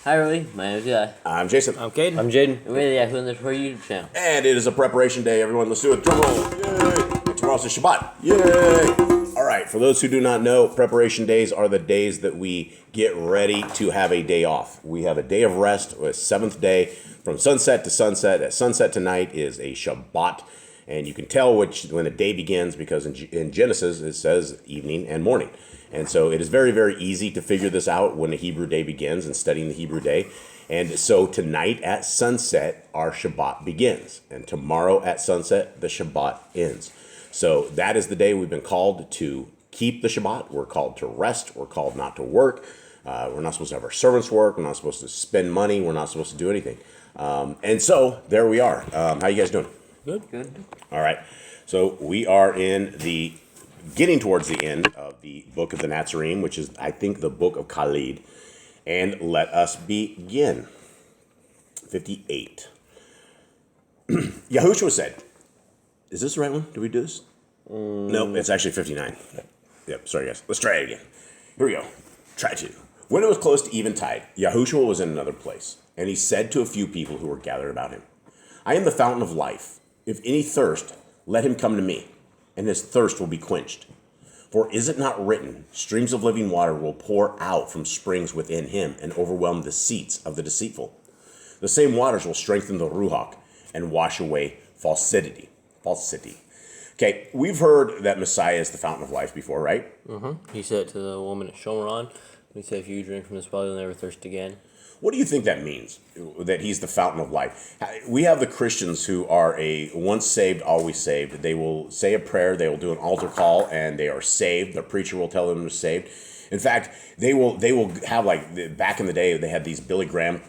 Hi, everybody. My name is Eli. I'm Jason. I'm Caden. I'm Jaden. And we're the Yahoo and the Torah YouTube channel. And it is a preparation day, everyone. Let's do it. Drum roll. Yay. And tomorrow's the Shabbat. Yay. All right. For those who do not know, preparation days are the days that we get ready to have a day off. We have a day of rest, a seventh day from sunset to sunset. At sunset tonight is a Shabbat. And you can tell when the day begins because in Genesis it says evening and morning. And so it is very, very easy to figure this out when the Hebrew day begins and studying the Hebrew day. And so tonight at sunset, our Shabbat begins. And tomorrow at sunset, the Shabbat ends. So that is the day we've been called to keep the Shabbat. We're called to rest. We're called not to work. We're not supposed to have our servants work. We're not supposed to spend money. We're not supposed to do anything. And so there we are. How you guys doing? Good. All right. So we are getting towards the end of the book of the Natsarim, which is, I think, the book of Khalid. And let us begin. 58. Yahushua said, is this the right one? Did we do this? No, it's actually 59. Yep, sorry guys. Let's try it again. Here we go. Try to. When it was close to eventide, Yahushua was in another place, and he said to a few people who were gathered about him, I am the fountain of life. If any thirst, let him come to me, and his thirst will be quenched. For is it not written, streams of living water will pour out from springs within him and overwhelm the seats of the deceitful? The same waters will strengthen the ruach and wash away falsity. Okay, we've heard that Messiah is the fountain of life before, right? Mm-hmm. He said to the woman at Shomron, he said, if you drink from this well, you'll never thirst again. What do you think that means, that he's the fountain of life? We have the Christians who are once saved, always saved. They will say a prayer, they will do an altar call, and they are saved. The preacher will tell them they're saved. In fact, they will have, like, back in the day, they had these Billy Graham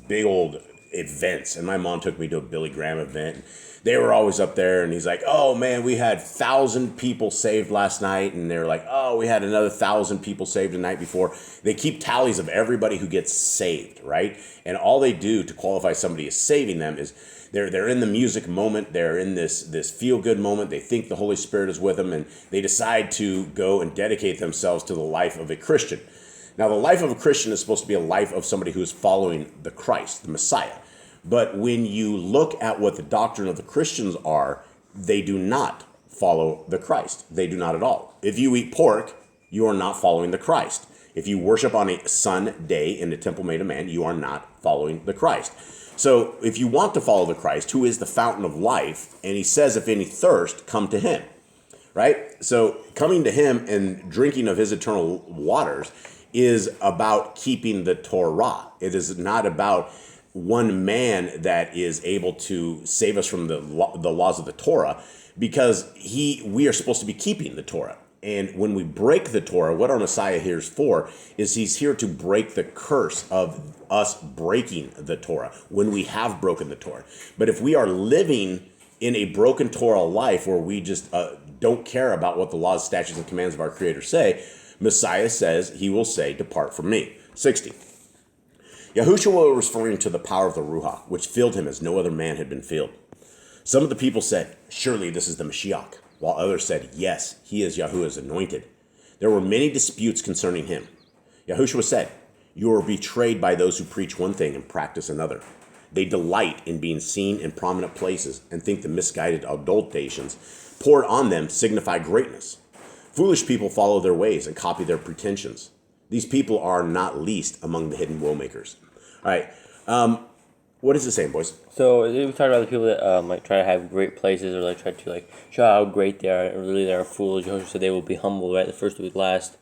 big old events, and my mom took me to a Billy Graham event. They were always up there, and he's like, oh, man, we had 1,000 people saved last night. And they're like, oh, we had another 1,000 people saved the night before. They keep tallies of everybody who gets saved, right? And all they do to qualify somebody as saving them is they're in the music moment. They're in this feel-good moment. They think the Holy Spirit is with them, and they decide to go and dedicate themselves to the life of a Christian. Now, the life of a Christian is supposed to be a life of somebody who is following the Christ, the Messiah. But when you look at what the doctrine of the Christians are, they do not follow the Christ. They do not at all. If you eat pork, you are not following the Christ. If you worship on a sun day in the temple made of man, you are not following the Christ. So if you want to follow the Christ, who is the fountain of life, and he says, if any thirst, come to him, right? So coming to him and drinking of his eternal waters is about keeping the Torah. It is not about one man that is able to save us from the laws of the Torah, because we are supposed to be keeping the Torah. And when we break the Torah, what our Messiah here is for is he's here to break the curse of us breaking the Torah when we have broken the Torah. But if we are living in a broken Torah life where we just don't care about what the laws, statutes, and commands of our Creator say, Messiah says, he will say, depart from me. 60. Yahushua was referring to the power of the Ruach, which filled him as no other man had been filled. Some of the people said, surely this is the Mashiach, while others said, yes, he is Yahuwah's anointed. There were many disputes concerning him. Yahushua said, you are betrayed by those who preach one thing and practice another. They delight in being seen in prominent places and think the misguided adulterations poured on them signify greatness. Foolish people follow their ways and copy their pretensions. These people are not least among the hidden woe makers. All right. What is it saying, boys? So we talked about the people that like try to have great places or like try to show how great they are. And really, they are fools. Joshua said they will be humble, right? The first will be last.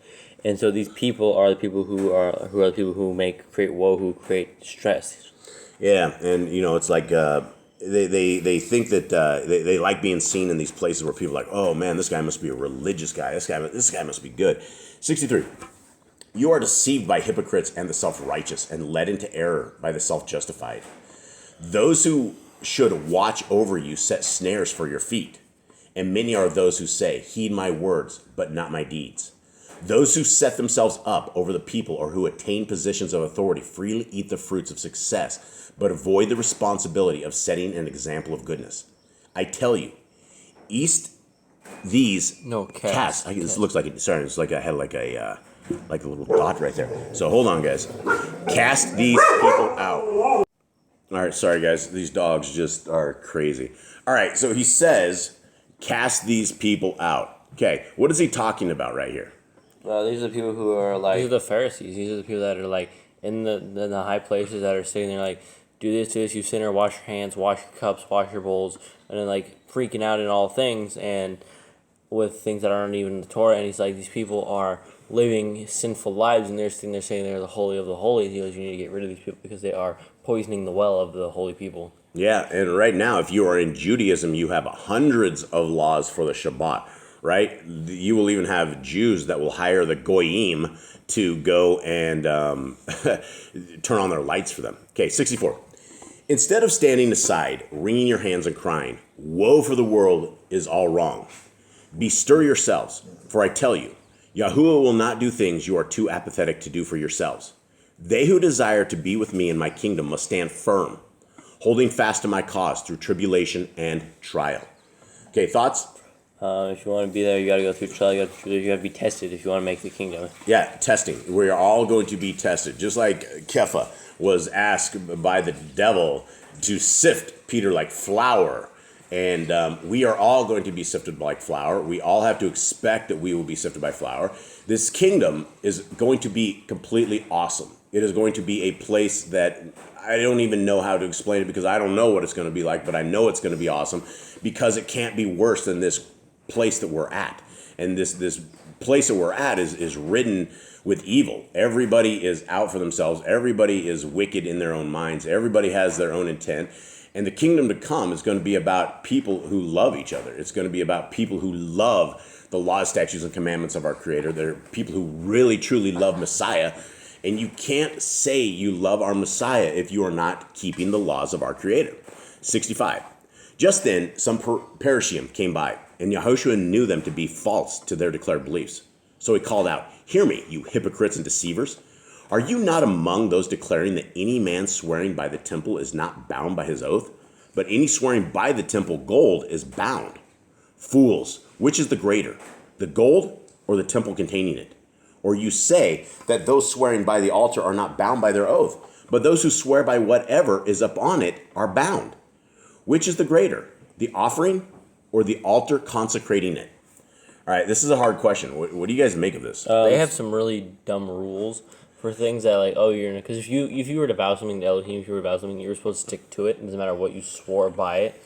And so these people are the people who are the people who create woe, who create stress. Yeah, and it's like they think that they like being seen in these places where people are like, oh man, this guy must be a religious guy. This guy must be good. 63. You are deceived by hypocrites and the self-righteous, and led into error by the self-justified. Those who should watch over you set snares for your feet, and many are those who say, heed my words, but not my deeds. Those who set themselves up over the people or who attain positions of authority freely eat the fruits of success, but avoid the responsibility of setting an example of goodness. I tell you, these cast. This looks like it's like I had like a like a little dot right there. So hold on, guys. Cast these people out. All right, sorry, guys. These dogs just are crazy. All right, so he says, cast these people out. Okay, what is he talking about right here? These are the people who are like... These are the Pharisees. These are the people that are like in the high places that are sitting there like, do this, you sinner, wash your hands, wash your cups, wash your bowls, and then like freaking out in all things and with things that aren't even in the Torah. And he's like, these people are living sinful lives, and they're sitting there saying they're the holy of the holy. He goes, you need to get rid of these people because they are poisoning the well of the holy people. Yeah, and right now, if you are in Judaism, you have hundreds of laws for the Shabbat, right? You will even have Jews that will hire the Goyim to go and turn on their lights for them. Okay, 64. Instead of standing aside, wringing your hands and crying, woe for the world is all wrong. Bestir yourselves, for I tell you, Yahuwah will not do things you are too apathetic to do for yourselves. They who desire to be with me in my kingdom must stand firm, holding fast to my cause through tribulation and trial. Okay, thoughts? If you want to be there, you got to go through trial. You got to be tested if you want to make the kingdom. Yeah, testing. We are all going to be tested. Just like Kepha was asked by the devil to sift Peter like flour. And we are all going to be sifted like flour. We all have to expect that we will be sifted by flour. This kingdom is going to be completely awesome. It is going to be a place that I don't even know how to explain it because I don't know what it's going to be like, but I know it's going to be awesome because it can't be worse than this place that we're at. And this place that we're at is ridden with evil. Everybody is out for themselves. Everybody is wicked in their own minds. Everybody has their own intent. And the kingdom to come is going to be about people who love each other. It's going to be about people who love the laws, statutes, and commandments of our Creator. They're people who really, truly love Messiah. And you can't say you love our Messiah if you are not keeping the laws of our Creator. 65. Just then, some Parashim came by, and Yahushua knew them to be false to their declared beliefs. So he called out, "Hear me, you hypocrites and deceivers. Are you not among those declaring that any man swearing by the temple is not bound by his oath? But any swearing by the temple gold is bound. Fools, which is the greater, the gold or the temple containing it? Or you say that those swearing by the altar are not bound by their oath, but those who swear by whatever is upon it are bound. Which is the greater, the offering or the altar consecrating it?" All right, this is a hard question. What do you guys make of this? They have some really dumb rules for things that like, oh, you're because if you were to vow something to Elohim, if you were to vow something, you were supposed to stick to it. It doesn't matter what you swore by it.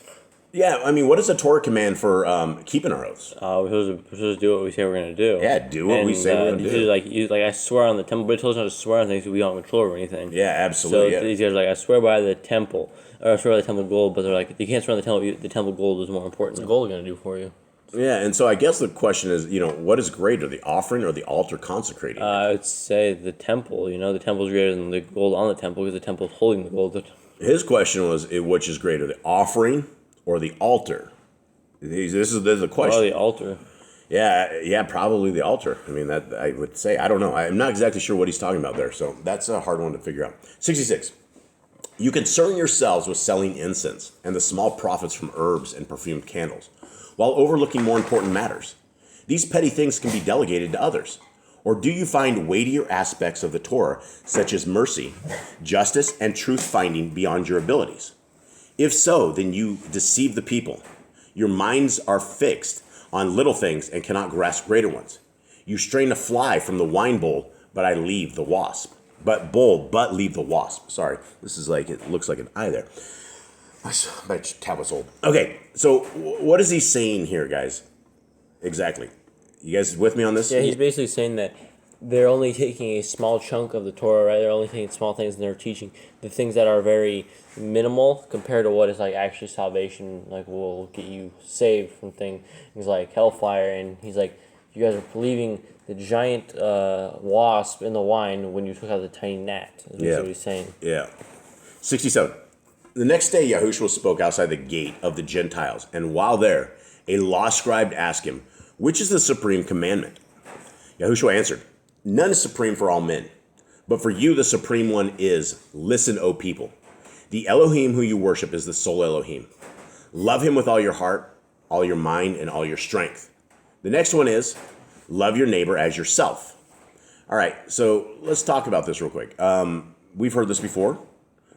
Yeah, I mean, what is the Torah command for keeping our oaths? We're supposed to do what we say we're going to do. Yeah, do what we say we're going to do. Like I swear on the temple, but it tells us not to swear on things we don't control or anything. Yeah, absolutely. So these guys are like, I swear by the temple, or I swear by the temple gold, but they're like, you can't swear on the temple. The temple gold is more important. What's the gold going to do for you? Yeah, and so I guess the question is, what is greater, the offering or the altar consecrating? I would say the temple. The temple is greater than the gold on the temple because the temple is holding the gold. His question was, which is greater, the offering or the altar? This is the question. Oh, the altar. Yeah, probably the altar. I mean, that I would say. I don't know. I'm not exactly sure what he's talking about there, so that's a hard one to figure out. 66. You concern yourselves with selling incense and the small profits from herbs and perfumed candles, while overlooking more important matters. These petty things can be delegated to others. Or do you find weightier aspects of the Torah, such as mercy, justice, and truth-finding beyond your abilities? If so, then you deceive the people. Your minds are fixed on little things and cannot grasp greater ones. You strain a fly from the wine bowl, but I leave the wasp. But leave the wasp. Sorry, this is like, it looks like an eye there. My tablet's old. Okay, so what is he saying here, guys? Exactly. You guys with me on this? Yeah, he's basically saying that they're only taking a small chunk of the Torah, right? They're only taking small things and they're teaching the things that are very minimal compared to what is like actually salvation, like will get you saved from things like hellfire. And he's like, you guys are leaving the giant wasp in the wine when you took out the tiny gnat. That's what he's saying. Yeah. 67. The next day, Yahushua spoke outside the gate of the Gentiles, and while there, a law scribe asked him, "Which is the supreme commandment?" Yahushua answered, "None is supreme for all men, but for you the supreme one is, listen, O people. The Elohim who you worship is the sole Elohim. Love him with all your heart, all your mind, and all your strength. The next one is, love your neighbor as yourself. All right, so let's talk about this real quick. We've heard this before,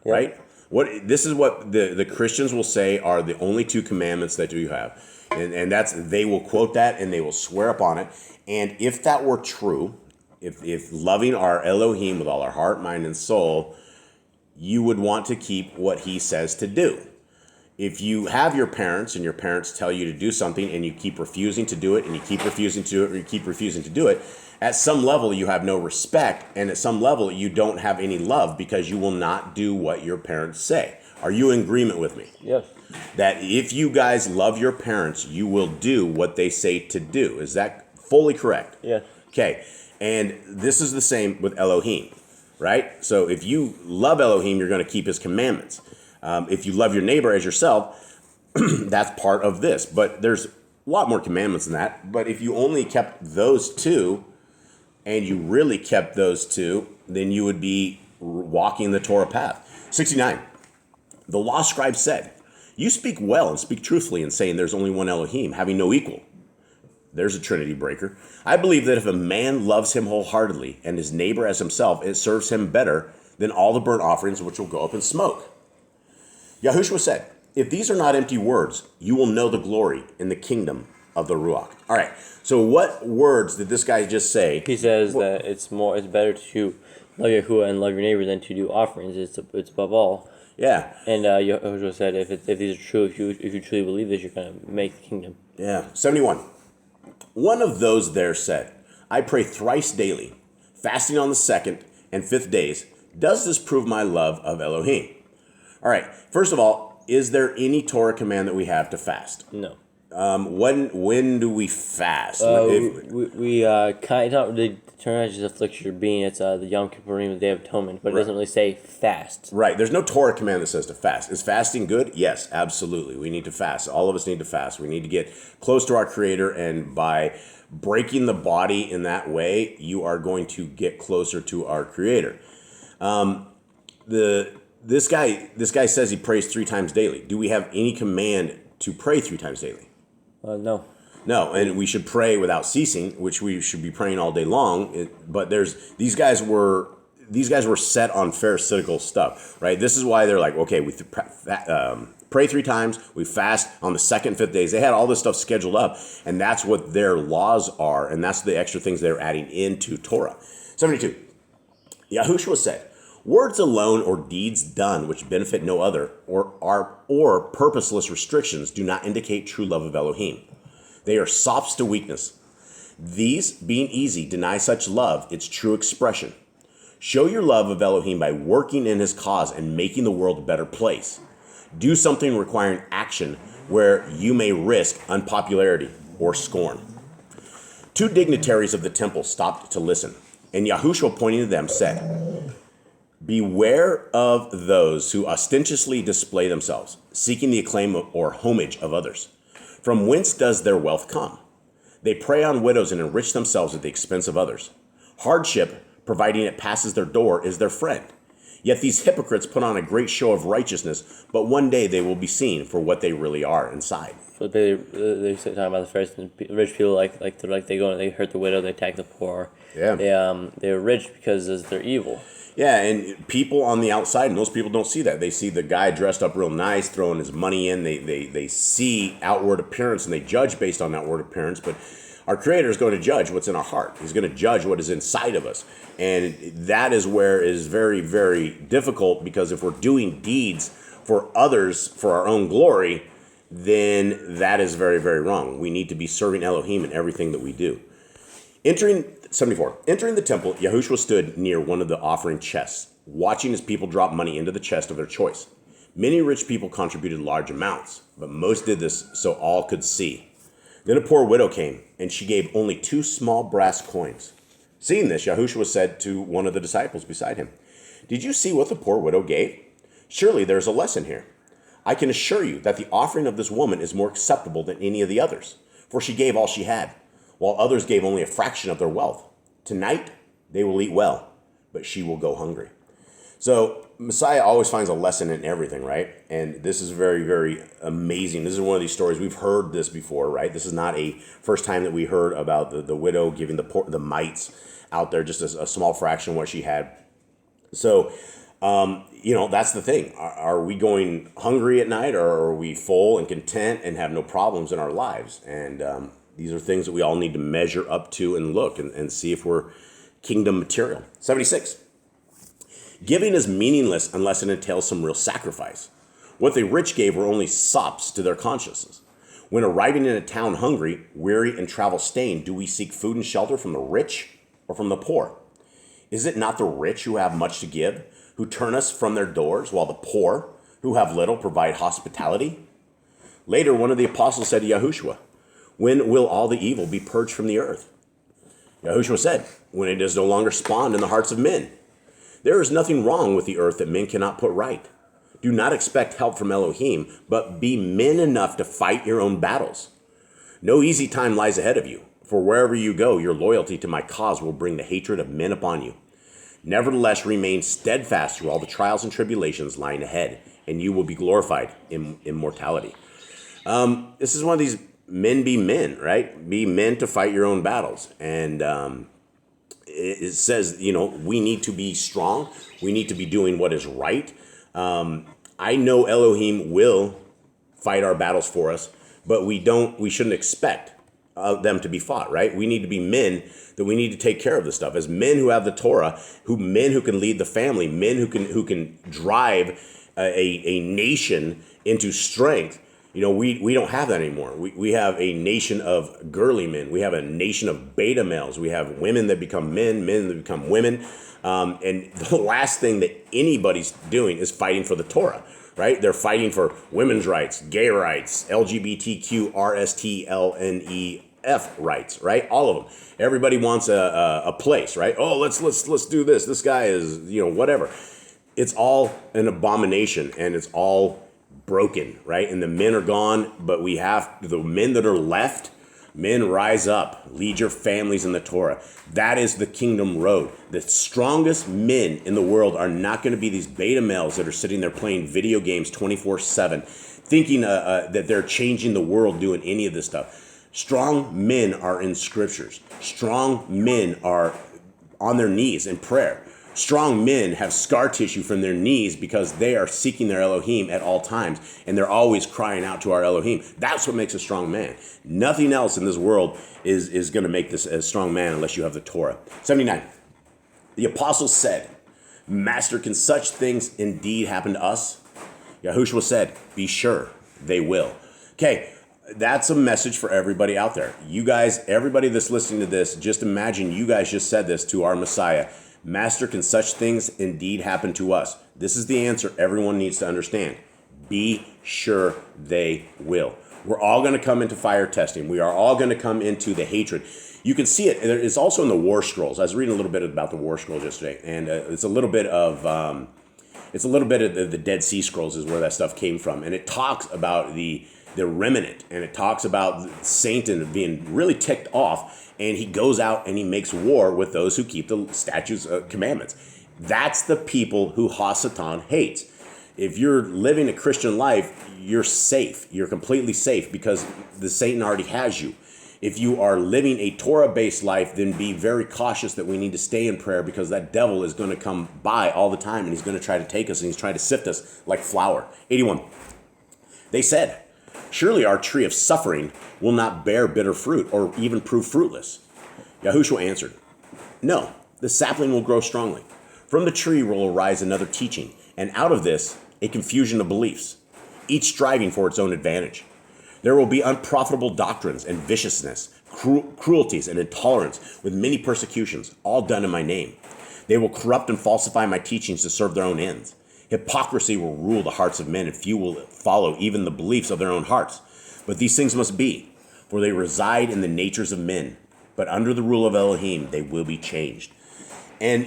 Yeah. right? This is what the Christians will say are the only two commandments that you have. And that's, they will quote that and they will swear upon it. And if that were true, if loving our Elohim with all our heart, mind, and soul, you would want to keep what he says to do. If you have your parents and your parents tell you to do something and you keep refusing to do it and you keep refusing to do it or you keep refusing to do it, at some level you have no respect, and at some level you don't have any love because you will not do what your parents say. Are you in agreement with me? Yes. That if you guys love your parents, you will do what they say to do. Is that fully correct? Yes. Okay. And this is the same with Elohim, right? So if you love Elohim, you're going to keep his commandments. If you love your neighbor as yourself, that's part of this. But there's a lot more commandments than that. But if you only kept those two, and you really kept those two, then you would be walking the Torah path. 69. The law scribe said, "You speak well and speak truthfully in saying there's only one Elohim, having no equal." There's a Trinity breaker. I believe that if a man loves him wholeheartedly and his neighbor as himself, it serves him better than all the burnt offerings which will go up in smoke. Yahushua said, "If these are not empty words, you will know the glory in the kingdom of the Ruach." All right. So what words did this guy just say? He says that it's better to love Yahuwah and love your neighbor than to do offerings. It's above all. Yeah. And Yahushua said, if these are true, if you truly believe this, you're going to make the kingdom. Yeah. 71. One of those there said, "I pray thrice daily, fasting on the 2nd and 5th days. Does this prove my love of Elohim?" All right. First of all, is there any Torah command that we have to fast? No. When do we fast? We kind of the term just afflicts your being. It's the Yom Kippurim, the Day of Atonement, but it doesn't really say fast. Right. There's no Torah command that says to fast. Is fasting good? Yes, absolutely. We need to fast. All of us need to fast. We need to get close to our Creator, and by breaking the body in that way, you are going to get closer to our Creator. This guy says he prays 3 times daily. Do we have any command to pray 3 times daily? No. No, and we should pray without ceasing, which we should be praying all day long. But these guys were set on pharisaical stuff, right? This is why they're like, okay, we pray 3 times, we fast on the 2nd, 5th days. They had all this stuff scheduled up, and that's what their laws are, and that's the extra things they're adding into Torah. 72. Yahushua said, "Words alone or deeds done which benefit no other or purposeless restrictions do not indicate true love of Elohim. They are sops to weakness. These, being easy, deny such love its true expression. Show your love of Elohim by working in his cause and making the world a better place. Do something requiring action where you may risk unpopularity or scorn." 2 dignitaries of the temple stopped to listen, and Yahushua, pointing to them, said, "Beware of those who ostentatiously display themselves, seeking the acclaim or homage of others. From whence does their wealth come? They prey on widows and enrich themselves at the expense of others. Hardship, providing it passes their door, is their friend. Yet these hypocrites put on a great show of righteousness, but one day they will be seen for what they really are inside." So they talking about the Pharisees. Rich people they go and they hurt the widow, they attack the poor. Yeah. They're rich because they're evil. Yeah, and people on the outside, most people don't see that. They see the guy dressed up real nice, throwing his money in. They see outward appearance, and they judge based on outward appearance. But our Creator is going to judge what's in our heart. He's going to judge what is inside of us. And that is where it is very, very difficult, because if we're doing deeds for others for our own glory, then that is very, very wrong. We need to be serving Elohim in everything that we do. 74. Entering the temple, Yahushua stood near one of the offering chests, watching as people dropped money into the chest of their choice. Many rich people contributed large amounts, but most did this so all could see. Then a poor widow came, and she gave only 2 small brass coins. Seeing this, Yahushua said to one of the disciples beside him, "Did you see what the poor widow gave? Surely there is a lesson here. I can assure you that the offering of this woman is more acceptable than any of the others, for she gave all she had, while others gave only a fraction of their wealth. Tonight, they will eat well, but she will go hungry." So Messiah always finds a lesson in everything, right? And this is very, very amazing. This is one of these stories. We've heard this before, right? This is not a first time that we heard about the widow giving the mites out there, just a small fraction of what she had. So, that's the thing. Are we going hungry at night, or are we full and content and have no problems in our lives? And these are things that we all need to measure up to and look and see if we're kingdom material. 76. Giving is meaningless unless it entails some real sacrifice. What the rich gave were only sops to their consciences. When arriving in a town hungry, weary, and travel-stained, do we seek food and shelter from the rich or from the poor? Is it not the rich who have much to give, who turn us from their doors, while the poor, who have little, provide hospitality? Later, one of the apostles said to Yahushua, "When will all the evil be purged from the earth?" Yahushua said, "When it is no longer spawned in the hearts of men. There is nothing wrong with the earth that men cannot put right. Do not expect help from Elohim, but be men enough to fight your own battles. No easy time lies ahead of you, for wherever you go, your loyalty to my cause will bring the hatred of men upon you. Nevertheless, remain steadfast through all the trials and tribulations lying ahead, and you will be glorified in immortality." This is one of these men be men, right? Be men to fight your own battles. And it says, we need to be strong. We need to be doing what is right. I know Elohim will fight our battles for us, but we shouldn't expect them to be fought, right? We need to be men that we need to take care of this stuff as men who have the Torah, men who can lead the family, men who can drive a nation into strength. We don't have that anymore. We have a nation of girly men. We have a nation of beta males. We have women that become men that become women. And the last thing that anybody's doing is fighting for the Torah, right? They're fighting for women's rights, gay rights, LGBTQ, RSTLNEF rights, right? All of them. Everybody wants a place, right? Oh, let's do this. This guy is, whatever. It's all an abomination, and it's all broken, right? And the men are gone, but we have the men that are left. Men, rise up, lead your families in the Torah. That is the kingdom road. The strongest men in the world are not going to be these beta males that are sitting there playing video games 24/7, thinking that they're changing the world doing any of this stuff. Strong men are in scriptures. Strong men are on their knees in prayer. Strong men have scar tissue from their knees because they are seeking their Elohim at all times, and they're always crying out to our Elohim. That's what makes a strong man. Nothing else in this world is going to make this a strong man unless you have the Torah. 79. The apostles said, "Master, can such things indeed happen to us?" Yahushua said, "Be sure they will." Okay, that's a message for everybody out there. You guys, everybody that's listening to this, just imagine you guys just said this to our Messiah. "Master, can such things indeed happen to us?" This is the answer everyone needs to understand. Be sure they will. We're all going to come into fire testing. We are all going to come into the hatred. You can see it. It's also in the War Scrolls. I was reading a little bit about the War Scrolls yesterday, and it's a little bit of the Dead Sea Scrolls is where that stuff came from, and it talks about the remnant, and it talks about Satan being really ticked off. And he goes out and he makes war with those who keep the statutes, commandments. That's the people who Hasatan hates. If you're living a Christian life, you're safe. You're completely safe because the Satan already has you. If you are living a Torah-based life, then be very cautious that we need to stay in prayer because that devil is going to come by all the time and he's going to try to take us and he's trying to sift us like flour. 81. They said, "Surely our tree of suffering will not bear bitter fruit or even prove fruitless." Yahushua answered, "No, the sapling will grow strongly. From the tree will arise another teaching, and out of this, a confusion of beliefs, each striving for its own advantage. There will be unprofitable doctrines and viciousness, cruelties and intolerance, with many persecutions, all done in my name. They will corrupt and falsify my teachings to serve their own ends. Hypocrisy will rule the hearts of men, and few will follow even the beliefs of their own hearts. But these things must be, for they reside in the natures of men. But under the rule of Elohim, they will be changed." And,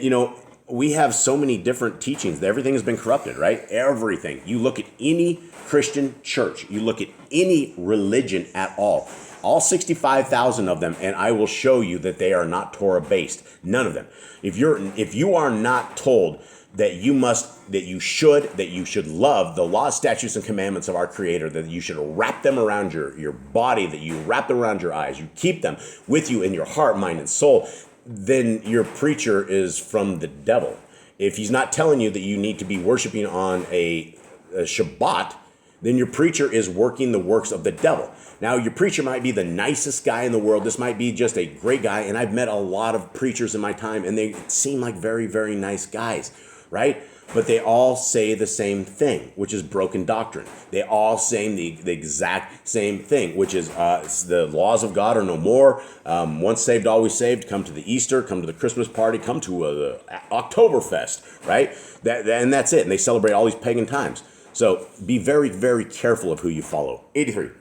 we have so many different teachings. Everything has been corrupted, right? Everything. You look at any Christian church, you look at any religion at all. all 65,000 of them, and I will show you that they are not Torah based. None of them. If you are not told that you should love the laws, statutes, and commandments of our Creator, that you should wrap them around your body, that you wrap them around your eyes, you keep them with you in your heart, mind, and soul, then your preacher is from the devil. If he's not telling you that you need to be worshiping on a Shabbat, then your preacher is working the works of the devil. Now, your preacher might be the nicest guy in the world. This might be just a great guy. And I've met a lot of preachers in my time, and they seem like very, very nice guys, right? But they all say the same thing, which is broken doctrine. They all say the exact same thing, which is the laws of God are no more. Once saved, always saved. Come to the Easter, come to the Christmas party, come to the Oktoberfest, right? And that's it. And they celebrate all these pagan times. So be very, very careful of who you follow. 83.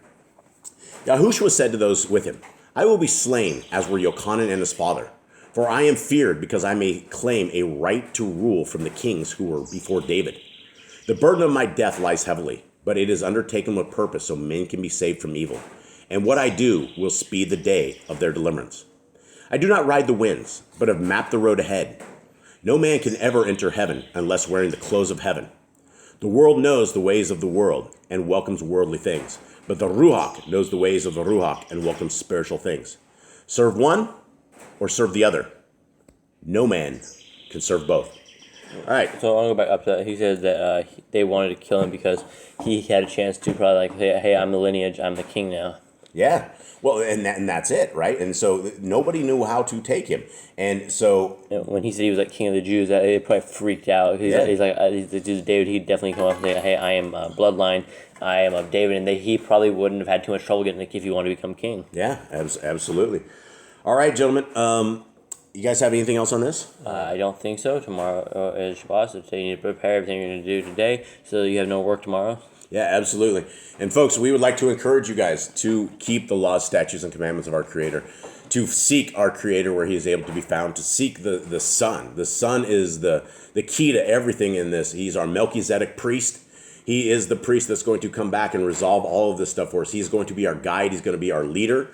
Yahushua said to those with him, I will be slain, as were Yochanan and his father. For I am feared, because I may claim a right to rule from the kings who were before David. The burden of my death lies heavily, but it is undertaken with purpose, so men can be saved from evil. And what I do will speed the day of their deliverance. I do not ride the winds, but have mapped the road ahead. No man can ever enter heaven unless wearing the clothes of heaven. The world knows the ways of the world and welcomes worldly things, but the Ruach knows the ways of the Ruach and welcomes spiritual things. Serve one or serve the other. No man can serve both. All right. So I want to go back up to that. He says that they wanted to kill him because he had a chance to probably like, hey, I'm the lineage, I'm the king now. Yeah. Well, and that's it, right? And so nobody knew how to take him. And so when he said he was like king of the Jews, it probably freaked out. He's like David. He'd definitely come up and say, "Hey, I am bloodline. I am of David," and he probably wouldn't have had too much trouble getting if he wanted to become king. Yeah, absolutely. All right, gentlemen. You guys have anything else on this? I don't think so. Tomorrow is Shabbat, so you need to prepare everything you're going to do today so you have no work tomorrow. Yeah, absolutely. And folks, we would like to encourage you guys to keep the laws, statutes, and commandments of our Creator, to seek our Creator where He is able to be found, to seek the Son. The Son is the key to everything in this. He's our Melchizedek priest. He is the priest that's going to come back and resolve all of this stuff for us. He's going to be our guide. He's going to be our leader.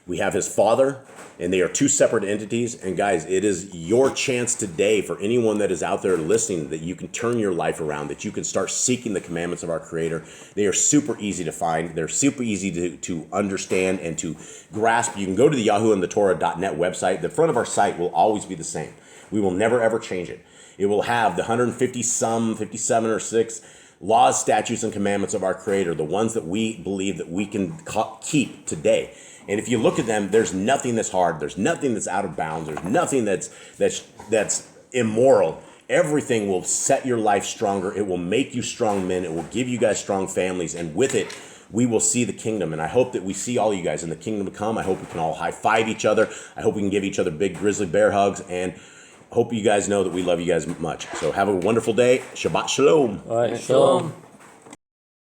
We have His Father, and they are two separate entities. And guys, it is your chance today for anyone that is out there listening that you can turn your life around, that you can start seeking the commandments of our Creator. They are super easy to find. They're super easy to understand and to grasp. You can go to the Yahoo and the Torah.net website. The front of our site will always be the same. We will never, ever change it. It will have the 57 or 6 laws, statutes, and commandments of our Creator, the ones that we believe that we can keep today. And if you look at them, there's nothing that's hard. There's nothing that's out of bounds. There's nothing that's immoral. Everything will set your life stronger. It will make you strong men. It will give you guys strong families. And with it, we will see the kingdom. And I hope that we see all you guys in the kingdom to come. I hope we can all high five each other. I hope we can give each other big grizzly bear hugs. And hope you guys know that we love you guys much. So have a wonderful day. Shabbat shalom. All right, shalom.